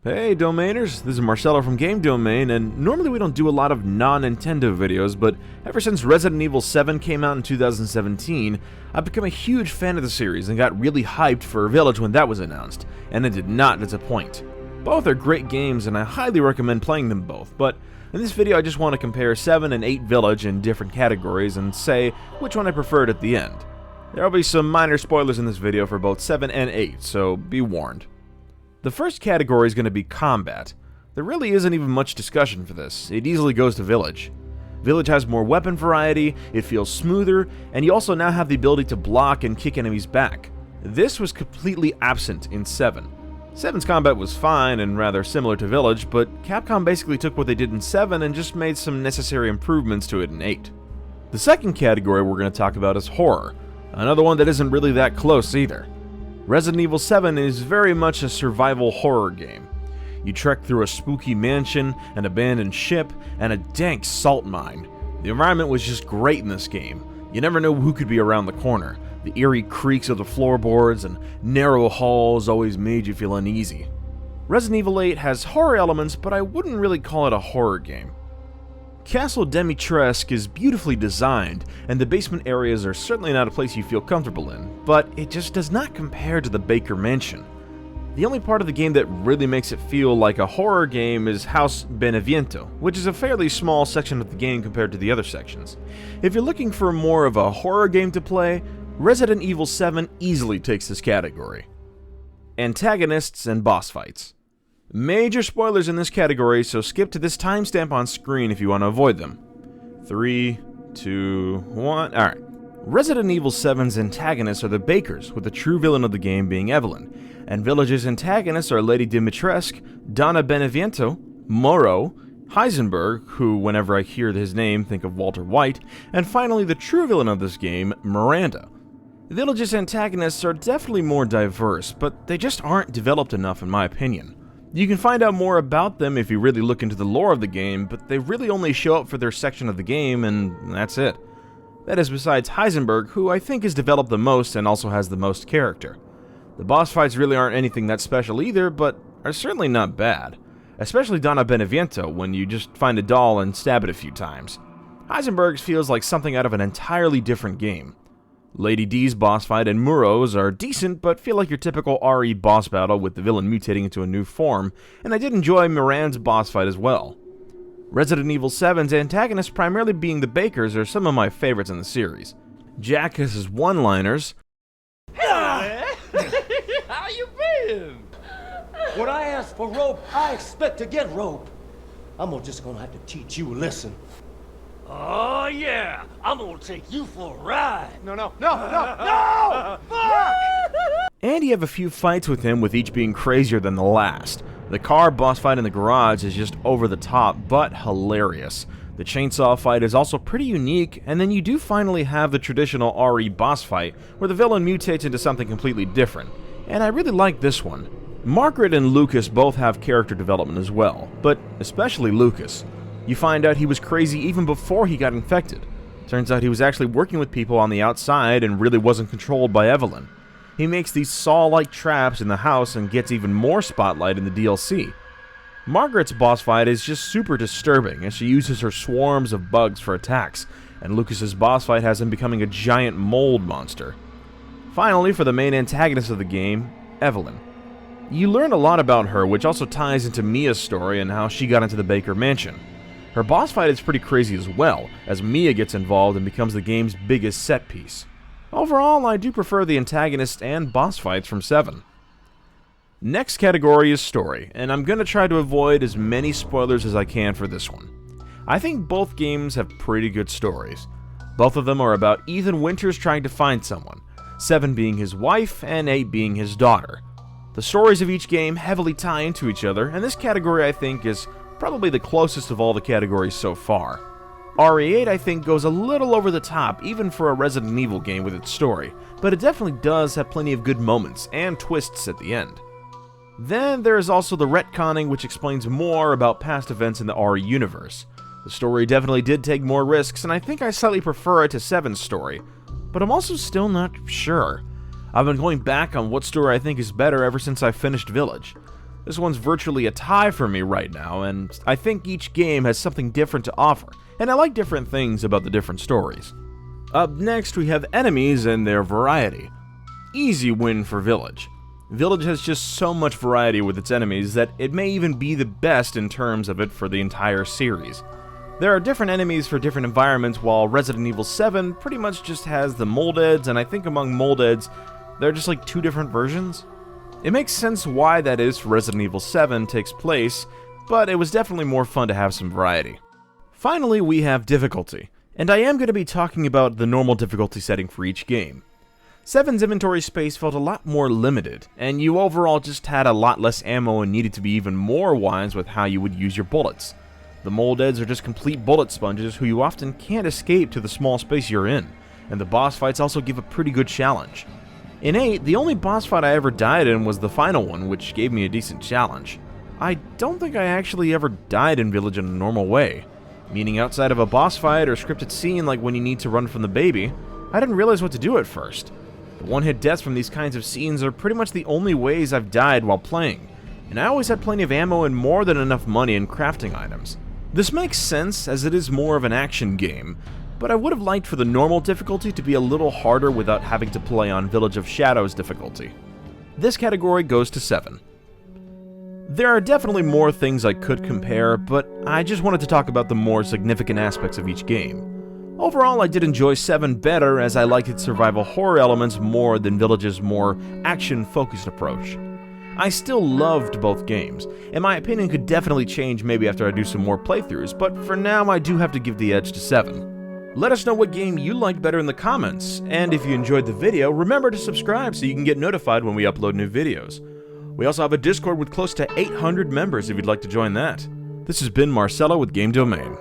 Hey Domainers, this is Marcelo from Game Domain, and normally we don't do a lot of non-Nintendo videos, but ever since Resident Evil 7 came out in 2017, I've become a huge fan of the series and got really hyped for Village when that was announced, and it did not disappoint. Both are great games and I highly recommend playing them both, but in this video I just want to compare 7 and 8 Village in different categories and say which one I preferred at the end. There will be some minor spoilers in this video for both 7 and 8, so be warned. The first category is going to be combat. There really isn't even much discussion for this, it easily goes to Village. Village has more weapon variety, it feels smoother, and you also now have the ability to block and kick enemies back. This was completely absent in 7. 7's combat was fine and rather similar to Village, but Capcom basically took what they did in 7 and just made some necessary improvements to it in 8. The second category we're going to talk about is horror, another one that isn't really that close either. Resident Evil 7 is very much a survival horror game. You trek through a spooky mansion, an abandoned ship, and a dank salt mine. The environment was just great in this game. You never know who could be around the corner. The eerie creaks of the floorboards and narrow halls always made you feel uneasy. Resident Evil 8 has horror elements, but I wouldn't really call it a horror game. Castle Dimitrescu is beautifully designed, and the basement areas are certainly not a place you feel comfortable in, but it just does not compare to the Baker Mansion. The only part of the game that really makes it feel like a horror game is House Beneviento, which is a fairly small section of the game compared to the other sections. If you're looking for more of a horror game to play, Resident Evil 7 easily takes this category. Antagonists and boss fights. Major spoilers in this category, so skip to this timestamp on screen if you want to avoid them. 3, 2, 1, alright. Resident Evil 7's antagonists are the Bakers, with the true villain of the game being Evelyn, and Village's antagonists are Lady Dimitrescu, Donna Beneviento, Moro, Heisenberg, who whenever I hear his name think of Walter White, and finally the true villain of this game, Miranda. Village's antagonists are definitely more diverse, but they just aren't developed enough in my opinion. You can find out more about them if you really look into the lore of the game, but they really only show up for their section of the game, and that's it. That is besides Heisenberg, who I think is developed the most and also has the most character. The boss fights really aren't anything that special either, but are certainly not bad. Especially Donna Beneviento, when you just find a doll and stab it a few times. Heisenberg's feels like something out of an entirely different game. Lady D's boss fight and Muro's are decent, but feel like your typical RE boss battle with the villain mutating into a new form, and I did enjoy Miranda's boss fight as well. Resident Evil 7's antagonists, primarily being the Bakers, are some of my favorites in the series. Jackass's one-liners, How you been? When I ask for rope, I expect to get rope. I'm just gonna have to teach you a lesson. Oh yeah, I'm gonna take you for a ride. No! Fuck! and you have a few fights with him, with each being crazier than the last. The car boss fight in the garage is just over the top, but hilarious. The chainsaw fight is also pretty unique, and then you do finally have the traditional RE boss fight, where the villain mutates into something completely different. And I really like this one. Margaret and Lucas both have character development as well, but especially Lucas. You find out he was crazy even before he got infected. Turns out he was actually working with people on the outside and really wasn't controlled by Evelyn. He makes these saw-like traps in the house and gets even more spotlight in the DLC. Margaret's boss fight is just super disturbing as she uses her swarms of bugs for attacks, and Lucas's boss fight has him becoming a giant mold monster. Finally, for the main antagonist of the game, Evelyn. You learn a lot about her, which also ties into Mia's story and how she got into the Baker Mansion. Her boss fight is pretty crazy as well, as Mia gets involved and becomes the game's biggest set piece. Overall, I do prefer the antagonist and boss fights from 7. Next category is story, and I'm going to try to avoid as many spoilers as I can for this one. I think both games have pretty good stories. Both of them are about Ethan Winters trying to find someone, 7 being his wife and 8 being his daughter. The stories of each game heavily tie into each other, and this category I think is probably the closest of all the categories so far. RE8 I think goes a little over the top even for a Resident Evil game with its story, but it definitely does have plenty of good moments and twists at the end. Then there is also the retconning, which explains more about past events in the RE universe. The story definitely did take more risks, and I think I slightly prefer it to 7's story, but I'm also still not sure. I've been going back on what story I think is better ever since I finished Village. This one's virtually a tie for me right now, and I think each game has something different to offer, and I like different things about the different stories. Up next, we have enemies and their variety. Easy win for Village. Village has just so much variety with its enemies that it may even be the best in terms of it for the entire series. There are different enemies for different environments, while Resident Evil 7 pretty much just has the Moldeds, and I think among Moldeds, they're just like two different versions. It makes sense why that is for Resident Evil 7 takes place, but it was definitely more fun to have some variety. Finally, we have difficulty, and I am going to be talking about the normal difficulty setting for each game. 7's inventory space felt a lot more limited, and you overall just had a lot less ammo and needed to be even more wise with how you would use your bullets. The Moldeds are just complete bullet sponges who you often can't escape to the small space you're in, and the boss fights also give a pretty good challenge. In 8, the only boss fight I ever died in was the final one, which gave me a decent challenge. I don't think I actually ever died in Village in a normal way, meaning outside of a boss fight or scripted scene like when you need to run from the baby, I didn't realize what to do at first. The one-hit deaths from these kinds of scenes are pretty much the only ways I've died while playing, and I always had plenty of ammo and more than enough money and crafting items. This makes sense as it is more of an action game, but I would have liked for the normal difficulty to be a little harder without having to play on Village of Shadows difficulty. This category goes to 7. There are definitely more things I could compare, but I just wanted to talk about the more significant aspects of each game. Overall, I did enjoy 7 better as I liked its survival horror elements more than Village's more action-focused approach. I still loved both games, and my opinion could definitely change maybe after I do some more playthroughs, but for now I do have to give the edge to 7. Let us know what game you liked better in the comments, and if you enjoyed the video, remember to subscribe so you can get notified when we upload new videos. We also have a Discord with close to 800 members if you'd like to join that. This has been Marcelo with Game Domain.